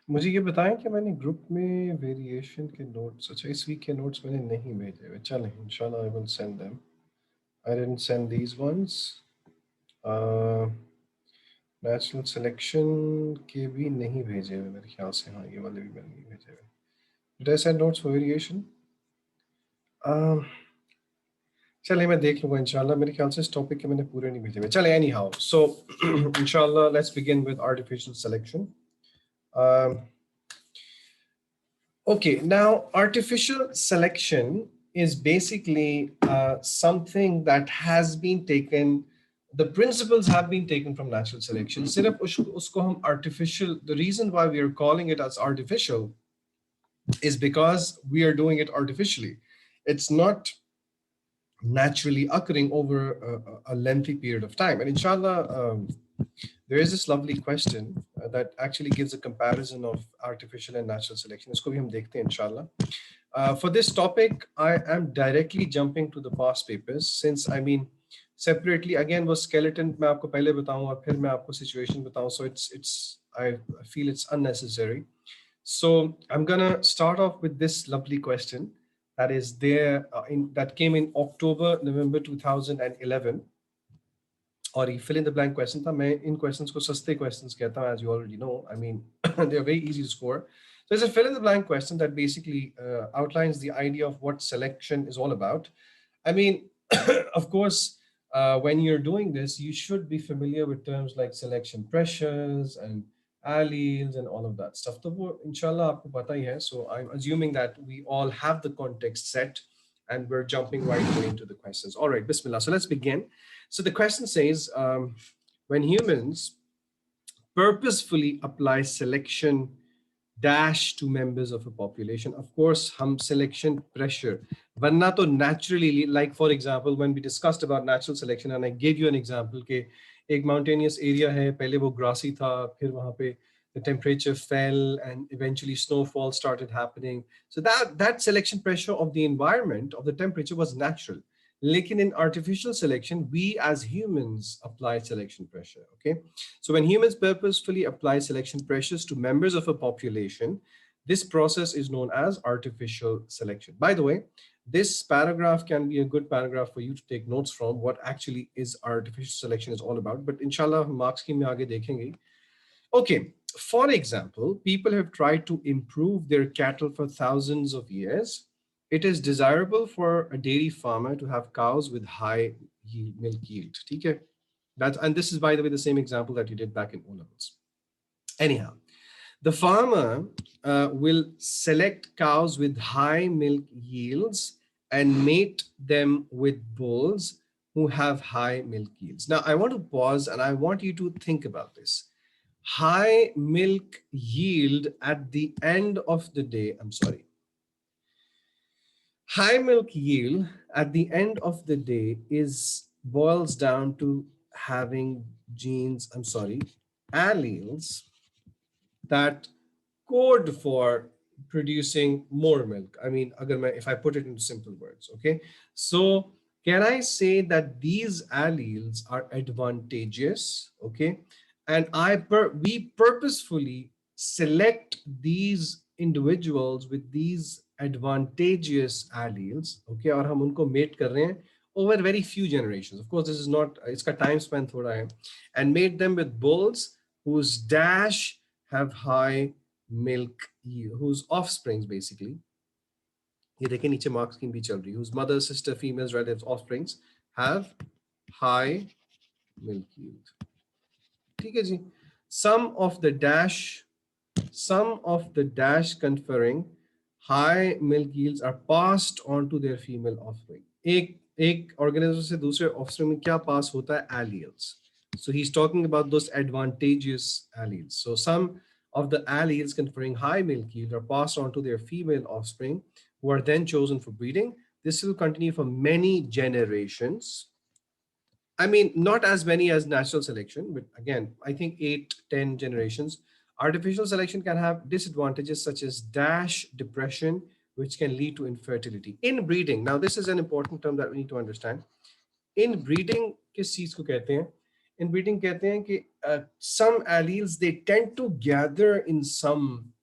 मुझे ये बताएं कि मैंने ग्रुप में वेरिएशन के नोट्स, अच्छा इस वीक के नोट्स मैंने नहीं भेजे हुए। चलें, इंशाल्लाह I will send them. I didn't send these once. Natural selection के भी नहीं भेजे हुए मेरे ख्याल से। हाँ, ये वाले भी मैंने नहीं भेजे हुए। Did I send notes for variation? चलिए मैं देख लूँगा इंशाल्लाह। मेरे ख्याल से इस टॉपिक के मैंने पूरे नहीं भेजे हुए। चले, एनी हाउ, सो इंशाल्लाह let's begin with artificial selection. Okay, now artificial selection is basically something that has been taken, the principles have been taken from natural selection. सिर्फ उसको हम artificial, the reason why we are calling it as artificial is because we are doing it artificially. It's not naturally occurring over a lengthy period of time. And inshallah, there is this lovely question that actually gives a comparison of artificial and natural selection. इसको भी हम देखते हैं inshallah. For this topic, I am directly jumping to the past papers, since I mean separately again was skeleton मैं आपको पहले बताऊं और फिर मैं आपको situation बताऊं, so it's I feel it's unnecessary. So I'm gonna start off with this lovely question that is there that came in October November 2011. और ये fill in the blank question था. मैं इन questions को सस्ते questions कहता हूँ, as you already know. I mean they are very easy to score. So it's a fill in the blank question that basically outlines the idea of what selection is all about. I mean, of course, when you're doing this, you should be familiar with terms like selection pressures and alleles and all of that stuff. तो वो inshallah आपको पता ही है. So I'm assuming that we all have the context set and we're jumping right away into the questions. All right, Bismillah. So let's begin. So the question says, when humans purposefully apply selection dash to members of a population, of course, hum selection pressure. Vanna to naturally, like for example, when we discussed about natural selection, and I gave you an example, ke एक mountainous area है, पहले वो grassy था, फिर वहाँ पे the temperature fell and eventually snowfall started happening. So that selection pressure of the environment, of the temperature, was natural. Lekin in artificial selection, we as humans apply selection pressure, okay? So when humans purposefully apply selection pressures to members of a population, this process is known as artificial selection. By the way, this paragraph can be a good paragraph for you to take notes from, what actually is artificial selection is all about. But inshallah, marks ki mein aage dekhenge. Okay, for example, people have tried to improve their cattle for thousands of years. It is desirable for a dairy farmer to have cows with high milk yield. Okay? And this is, by the way, the same example that you did back in O-levels. Anyhow, the farmer will select cows with high milk yields and mate them with bulls who have high milk yields. Now, I want to pause and I want you to think about this. High milk yield at the end of the day, I'm sorry. High milk yield at the end of the day boils down to having genes, I'm sorry, alleles that code for producing more milk. I mean, if I put it into simple words, okay? So can I say that these alleles are advantageous, okay? And we purposefully select these individuals with these advantageous alleles, okay? और हम उनको mate कर रहे हैं over very few generations. Of course, this is not, इसका time span थोड़ा है, and mate them with bulls whose dash have high milk yield, whose offsprings basically, ये देखें नीचे mark scheme भी चल रही है, whose mother, sister, females, relatives, offsprings have high milk yield. ठीक है जी. Some of the dash conferring high milk yields are passed on to their female offspring. एक organism से दूसरे offspring में क्या pass होता है? Alleles. So he's talking about those advantageous alleles. So some of the alleles conferring high milk yield are passed on to their female offspring, who are then chosen for breeding. This will continue for many generations. I mean, not as many as natural selection, but again, I think 8, 10 generations. Artificial selection can have disadvantages such as dash depression, which can lead to infertility. Inbreeding. Now, this is an important term that we need to understand. Inbreeding किस चीज को कहते हैं? Inbreeding कहते हैं कि some alleles they tend to gather in some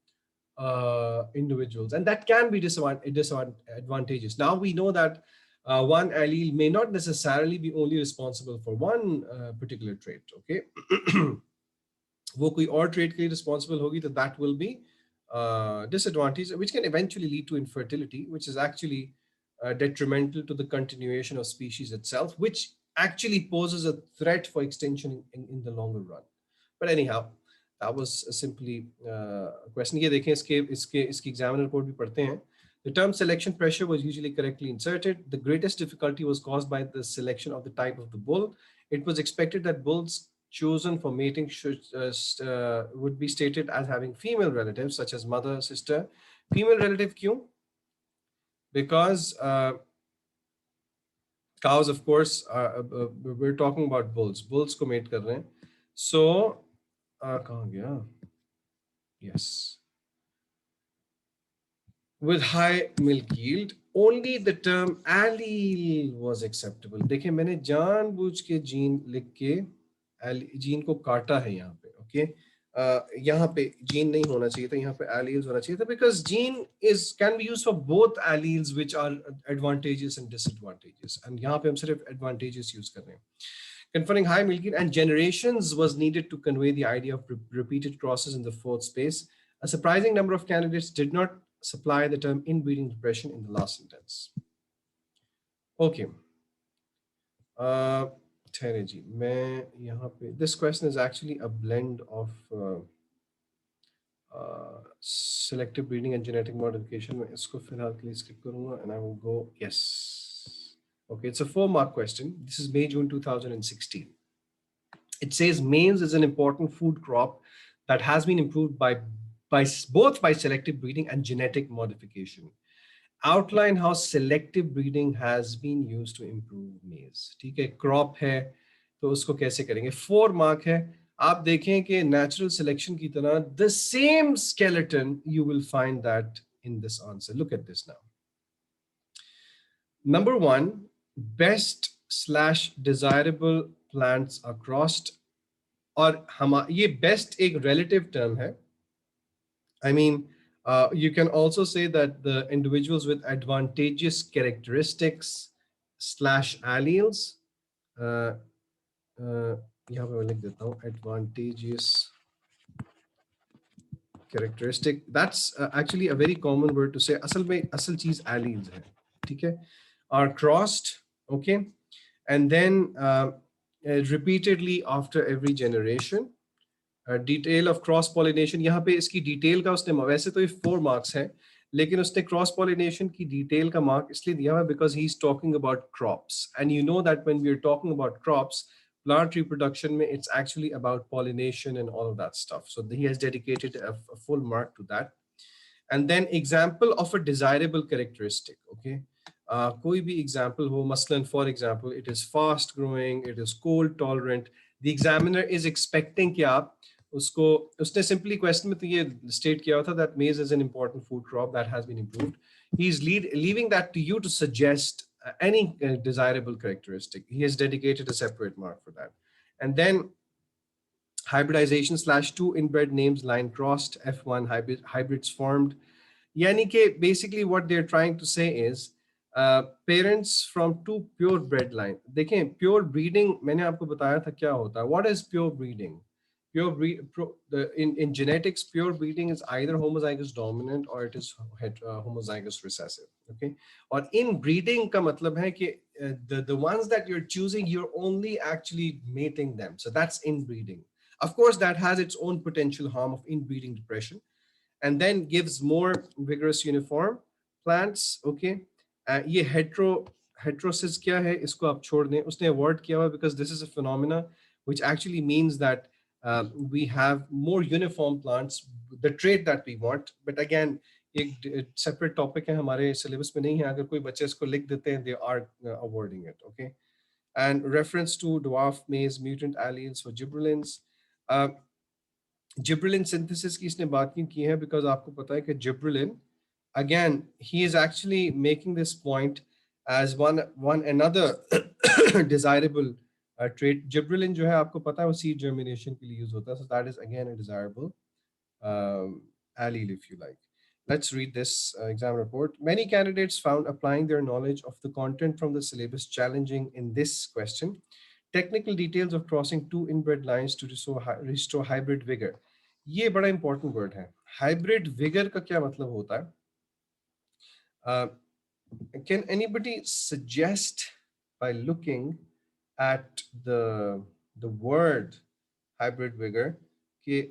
individuals, and that can be disadvantageous. Now we know that one allele may not necessarily be only responsible for one particular trait. Okay, वो कोई और trait के लिए responsible होगी, तो that will be disadvantage, which can eventually lead to infertility, which is actually detrimental to the continuation of species itself, which actually poses a threat for extinction in the longer run. But anyhow, that was simply a question. ये देखें इसकी examiner report भी पढ़ते हैं. The term selection pressure was usually correctly inserted. The greatest difficulty was caused by the selection of the type of the bull. It was expected that bulls chosen for mating would be stated as having female relatives such as mother, sister. Female relative क्यों? Because cows, of course, we're talking about bulls. Bulls को mate कर रहे हैं. So कहाँ गया? Yes. With high milk yield, only the term allele was acceptable. देखिए मैंने जानबूझ के जीन लिख के जीन को काटा है यहाँ पे. ओके, यहाँ पे जीन नहीं होना चाहिए था, यहाँ पे alleles होना चाहिए था, because gene can be used for both alleles which are advantageous and disadvantageous, and यहाँ पे हम सिर्फ advantageous use कर रहे हैं. Conferring high milk yield and generations was needed to convey the idea of repeated crosses in the fourth space. A surprising number of candidates did not supply the term inbreeding depression in the last sentence. Okay. This question is actually a blend of selective breeding and genetic modification. मैं इसको फिलहाल के लिए skip करूँगा, and I will go yes. Okay, it's a 4-mark question. This is May June 2016. It says maize is an important food crop that has been improved by both by selective breeding and genetic modification. Outline how selective breeding has been used to improve maize. ठीक है, crop है तो उसको कैसे करेंगे? 4 mark है. आप देखें कि natural selection की तरह the same skeleton you will find that in this answer. Look at this now. Number 1, best/desirable plants are crossed. और ये best एक relative term है. I mean, you can also say that the individuals with advantageous characteristics / alleles, यहाँ पे मैं लिख देता हूँ advantageous characteristic. That's actually a very common word to say. असल में असल चीज alleles है, ठीक है? Are crossed, okay, and then repeatedly after every generation. Detail of cross pollination, यहाँ पे इसकी डिटेल का उसने, वैसे तो ये 4 marks है, लेकिन उसने क्रॉस पॉलिनेशन की डिटेल का मार्क इसलिए दिया है because he is talking about crops, and you know that when we are talking about crops, plant reproduction में it's actually about pollination and all of that stuff. So he has dedicated a full mark to that. And then example of a desirable characteristic. Okay, कोई भी example हो, मसलन for example it is fast growing, it is cold tolerant. The examiner is expecting कि आप उसको, उसने simply question में तो ये state किया था that maize is an important food crop that has been improved. He's leaving that to you to suggest any desirable characteristic. He has dedicated a separate mark for that. And then hybridization /2 inbred names line crossed, F1 hybrids formed. Yani ke basically what they're trying to say is parents from 2 pure bred line. देखें pure breeding मैंने आपको बताया था क्या होता है. What is pure breeding? In genetics, pure breeding is either homozygous dominant or it is homozygous recessive. Okay, or in breeding का मतलब है कि the ones that you're choosing, you're only actually mating them. So that's inbreeding. Of course, that has its own potential harm of inbreeding depression, and then gives more vigorous uniform plants. Okay, ये heterosis क्या है, इसको आप छोड़ दें. उसने avoid किया हुआ because this is a phenomena which actually means that we have more uniform plants, the trait that we want. But again, एक separate topic है, हमारे syllabus में नहीं है. अगर कोई बच्चे इसको लिख देते हैं, they are avoiding it. Okay. And reference to dwarf maize mutant alleles for gibberellins. Uh, Gibberellin synthesis की इसने बात क्यों की है? Because आपको पता है कि gibberellin, again, he is actually making this point as one another desirable trait. Gibberellin जो है आपको पता है वो seed germination के लिए use होता है, so that is again a desirable allele, if you like. Let's read this exam report. Many candidates found applying their knowledge of the content from the syllabus challenging in this question. Technical details of crossing two inbred lines to restore hybrid vigor. ये बड़ा important word है. Hybrid vigor का क्या मतलब होता है? Can anybody suggest by looking at the word hybrid vigor?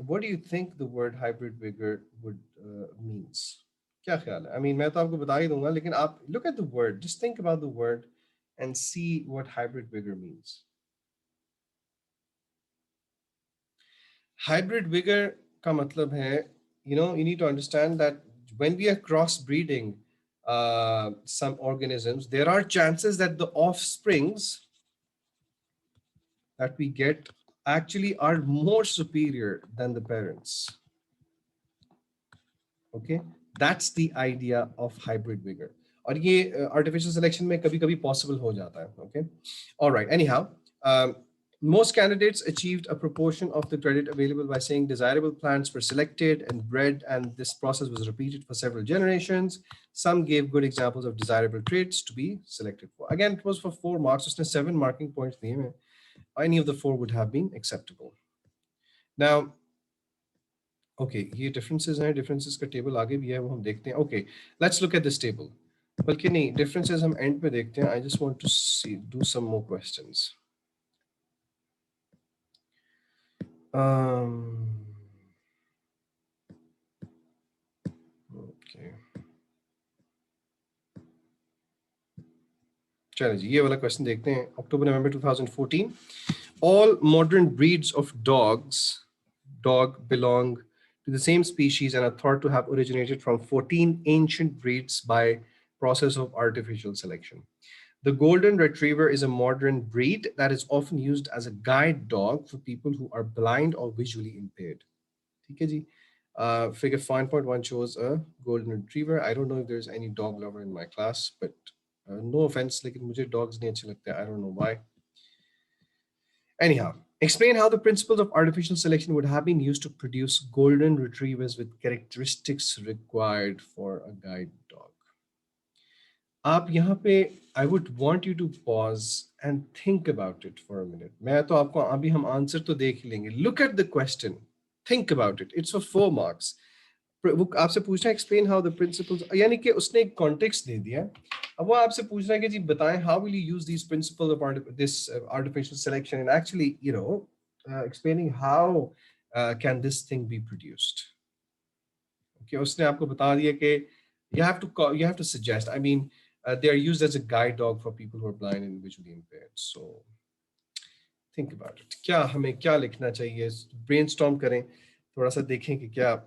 What do you think the word hybrid vigor would means? क्या ख्याल है? I mean, मैं तो आपको बता ही दूंगा, लेकिन आप look at the word, just think about the word and see what hybrid vigor means. Hybrid vigor का मतलब है, you need to understand that when we are crossbreeding some organisms, there are chances that the offsprings that we get actually are more superior than the parents. Okay, that's the idea of hybrid vigor. और ये artificial selection में कभी-कभी possible हो जाता है. Okay, all right. Anyhow, most candidates achieved a proportion of the credit available by saying desirable plants were selected and bred, and this process was repeated for several generations. Some gave good examples of desirable traits to be selected for. Again, it was for 4 marks. उसने 7 marking points दिए हैं. Any of the 4 would have been acceptable. Now, okay, ये differences हैं, differences का table आगे भी है, वो हम देखते हैं. Okay, let's look at this table. बल्कि नहीं, differences हम end पे देखते हैं. I just want to do some more questions. Okay. चलो जी, ये वाला क्वेश्चन देखते हैं. October November 2014. All modern breeds of dog belong to the same species and are thought to have originated from 14 ancient breeds by process of artificial selection. The golden retriever is a modern breed that is often used as a guide dog for people who are blind or visually impaired. Okay, ji. Figure 5.1 shows a golden retriever. I don't know if there's any dog lover in my class, but no offense, लेकिन मुझे dogs नहीं अच्छे लगते. I don't know why. Anyhow, explain how the principles of artificial selection would have been used to produce golden retrievers with characteristics required for a guide dog. आप यहाँ पे, I would want you to pause and think about it for a minute. मैं तो आपको अभी हम answer तो देख ही लेंगे. Look at the question. Think about it. It's for 4 marks. वो आपसे पूछना है explain how the principles, यानी कि उसने एक context दे दिया. अब वो आपसे पूछ रहा है कि जी बताएं how will you use these principles of this artificial selection and actually, explaining how can this thing be produced. Okay, उसने आपको बता दिया कि you have to suggest. I mean, they are used as a guide dog for people who are blind and visually impaired. So think about it. क्या हमें क्या लिखना चाहिए? Brainstorm करें, थोड़ा सा देखें कि क्या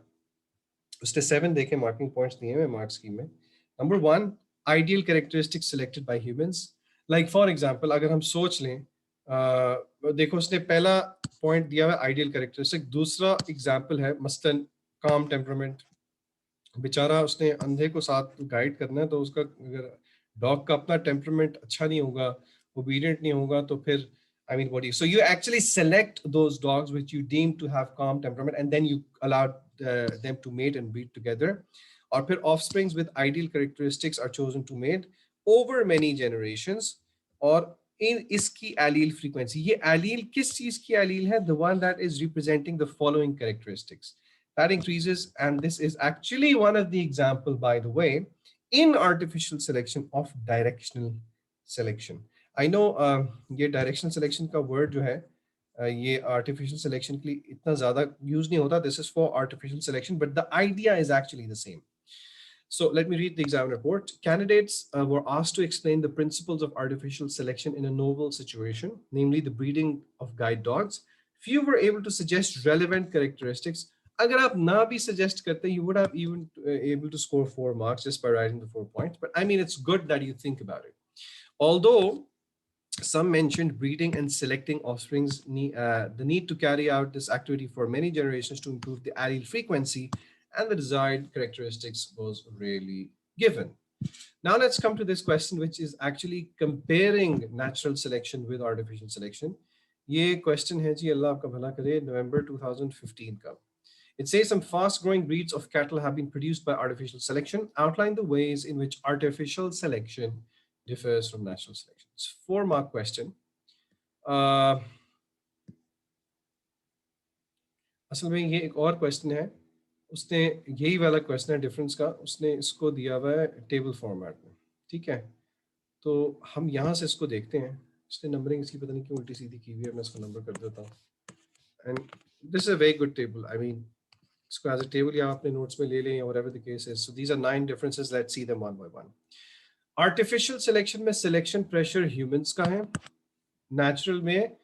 उसने 7 देखे marking points दिए हैं marks scheme में. Number 1, ideal characteristics selected by humans. Like for example, अगर हम सोच लें, देखो उसने पहला point दिया है ideal characteristic, दूसरा example है मस्तन calm temperament. बेचारा उसने अंधे को साथ गाइड करना है, तो उसका अगर डॉग का अपना टेम्परामेंट अच्छा नहीं होगा, ओबीडिएंट नहीं होगा, तो फिर I mean, what do you? So you actually select those dogs which you deem to have calm temperament, and then you allow them to mate and breed together. Or फिर offsprings with ideal characteristics are chosen to mate over many generations. और in इसकी allele frequency, ये allele किस चीज की allele है? The one that is representing the following characteristics. That increases, and this is actually one of the example, by the way, in artificial selection of directional selection. I know ये directional selection का word जो है ये artificial selection के लिए इतना ज़्यादा use नहीं होता. This is for artificial selection, but the idea is actually the same. So let me read the exam report. Candidates were asked to explain the principles of artificial selection in a novel situation, namely the breeding of guide dogs. Few were able to suggest relevant characteristics. अगर आप ना भी suggest करते, you would have even able to score 4 marks just by writing the 4 points. But I mean, it's good that you think about it. Although some mentioned breeding and selecting offsprings, the need to carry out this activity for many generations to improve the allele frequency and the desired characteristics was rarely given. Now let's come to this question, which is actually comparing natural selection with artificial selection. ये question है जी, अल्लाह आपका भला करे, November 2015 का. It says some fast-growing breeds of cattle have been produced by artificial selection. Outline the ways in which artificial selection differs from natural selection. It's a 4 mark question. असल में ये एक और क्वेश्चन है, उसने यही वाला क्वेश्चन है डिफरेंस का, उसने इसको दिया हुआ है टेबल फॉर्मेट में, ठीक है. तो हम यहाँ से इसको देखते हैं. इसने नंबरिंग इसकी पता नहीं क्यों उल्टी सीधी की हुई है, मैं इसको नंबर कर देता हूँ. And this is a very good table. I mean, इसको एज अ टेबल या अपने नोट्स में ले लें, और whatever the case is. So these are 9 differences. Let's see them one by one. Artificial selection में सिलेक्शन प्रेशर ह्यूमंस का है, नेचुरल में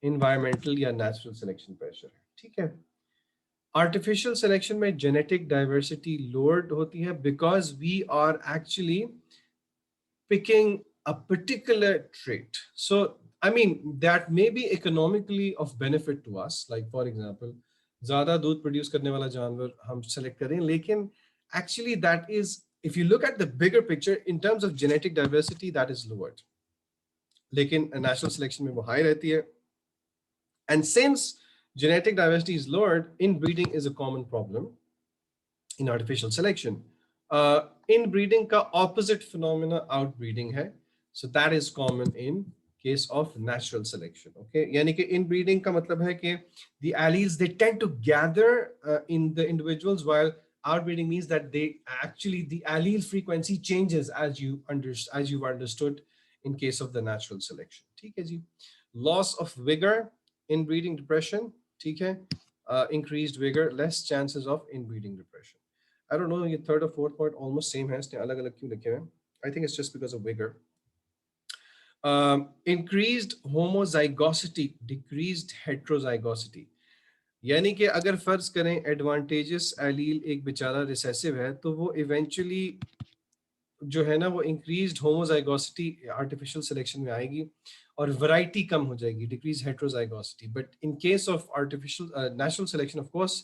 इन्वायरमेंटल या नेचुरल सिलेक्शन प्रेशर है, ठीक है. आर्टिफिशियल सिलेक्शन में जेनेटिक डाइवर्सिटी लोअर्ड होती है because we are actually picking a particular trait. So I mean that may be economically of benefit to us, like for example ज्यादा दूध produce करने वाला जानवर हम सेलेक्ट करें, लेकिन actually that is, if you look at the bigger picture in terms of genetic diversity, that is lowered, लेकिन natural selection में वो high रहती है. And since genetic diversity is lowered, inbreeding is a common problem in artificial selection. Inbreeding का opposite phenomena outbreeding है, so that is common in case of natural selection. Okay, यानी कि inbreeding का मतलब है कि the alleles they tend to gather in the individuals, while outbreeding means that they actually, the allele frequency changes as you've understood in case of the natural selection. ठीक है जी. Loss of vigor, inbreeding depression. ठीक है. Increased vigor, less chances of inbreeding depression. I don't know, ये third or fourth point almost same है, इसने अलग अलग क्यों लिखे हैं. I think it's just because of vigor. Increased homozygosity, decreased heterozygosity. यानी कि अगर फर्ज करें एडवांटेजेस एलील एक बेचारा रिसेसिव है, तो वो इवेंचुअली जो है ना, वो इंक्रीज्ड होमोजाइगोसिटी आर्टिफिशियल सिलेक्शन में आएगी और वैरायटी कम हो जाएगी, decrease heterozygosity. But in case of artificial natural selection, of course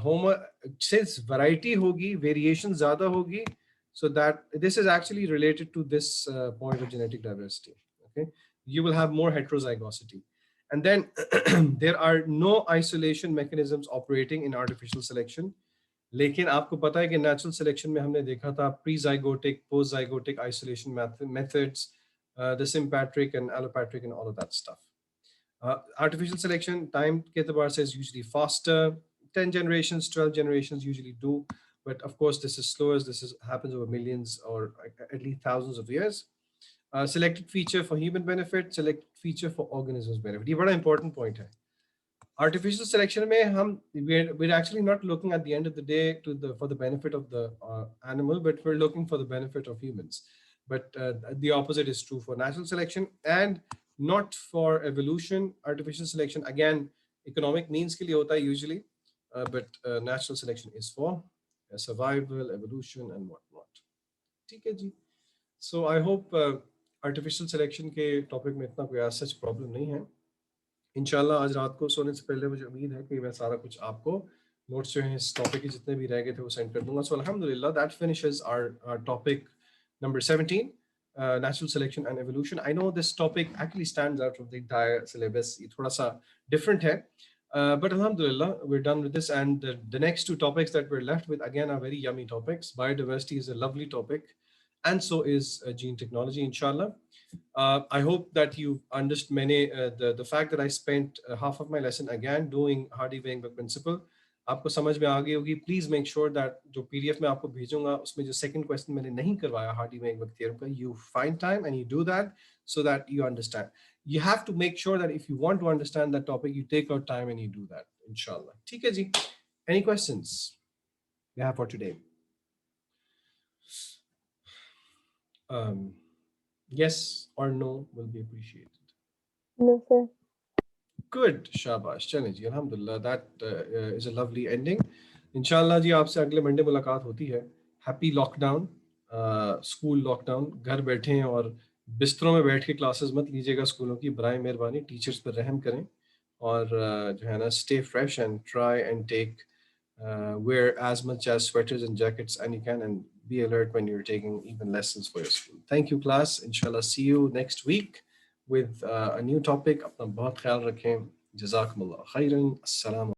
homo, since variety होगी, वेरिएशन ज्यादा होगी, so that this is actually related to this point of genetic diversity. Okay, you will have more heterozygosity. And then there are no isolation mechanisms operating in artificial selection. लेकिन आपको पता है कि natural selection में हमने देखा था pre zygotic, post zygotic isolation methods, the sympatric and allopatric and all of that stuff. Artificial selection time के एतबार से is usually faster. 10 generations, 12 generations usually do, but of course this is slower. This happens over millions or at least thousands of years. Selected feature for human benefit, selected feature for organisms benefit. ये बड़ा important point है. Artificial selection में हम we're actually not looking at the end of the day for the benefit of the animal, but we're looking for the benefit of humans. But the opposite is true for natural selection and not for evolution. Artificial selection again economic means के लिए होता है usually, but natural selection is for survival, evolution and whatnot. ठीक है जी. So I hope artificial selection के topic में इतना कोई such problem नहीं है. इंशाल्लाह आज रात को सोने से पहले मुझे उम्मीद है कि मैं सारा कुछ आपको नोट्स जो हैं इस टॉपिक के जितने भी रह गए थे वो सेंड कर दूंगा. सो अल्हम्दुलिल्लाह that finishes our topic number 17, natural selection and evolution. I know this topic actually stands out from the entire syllabus. ये थोड़ा सा different है, but alhamdulillah we're done with this, and the next two topics that we're left with again are very yummy topics. Biodiversity is a lovely topic, and so is gene technology, inshallah. I hope that you understood the fact that I spent half of my lesson again doing Hardy-Weinberg principle. आपको समझ में आ गई होगी. Please make sure that जो PDF में आपको भेजूंगा उसमें जो second question मैंने नहीं करवाया Hardy-Weinberg theorem का, you find time and you do that so that you understand. You have to make sure that if you want to understand that topic, you take out time and you do that, inshallah. ठीक है जी. Any questions you have for today? Um, yes or no will be appreciated. No, sir. Good, शाबाश चलें जी अल्हम्दुलिल्लाह that is a lovely ending. इंशाल्लाह जी आपसे अगले Monday मुलाकात होती है. हैप्पी लॉकडाउन, स्कूल लॉकडाउन, घर बैठे हैं और बिस्तरों में बैठ के क्लासेस मत लीजिएगा स्कूलों की, बराए मेहरबानी टीचर्स पर रहम करें और जो है ना stay fresh and try and take wear as much as sweaters and jackets and you can, and be alert when you're taking even lessons for your school. Thank you class, inshallah see you next week with a new topic. अपना बहुत ख्याल रखें. जज़ाकुमुल्लाह खैरन. अस्सलाम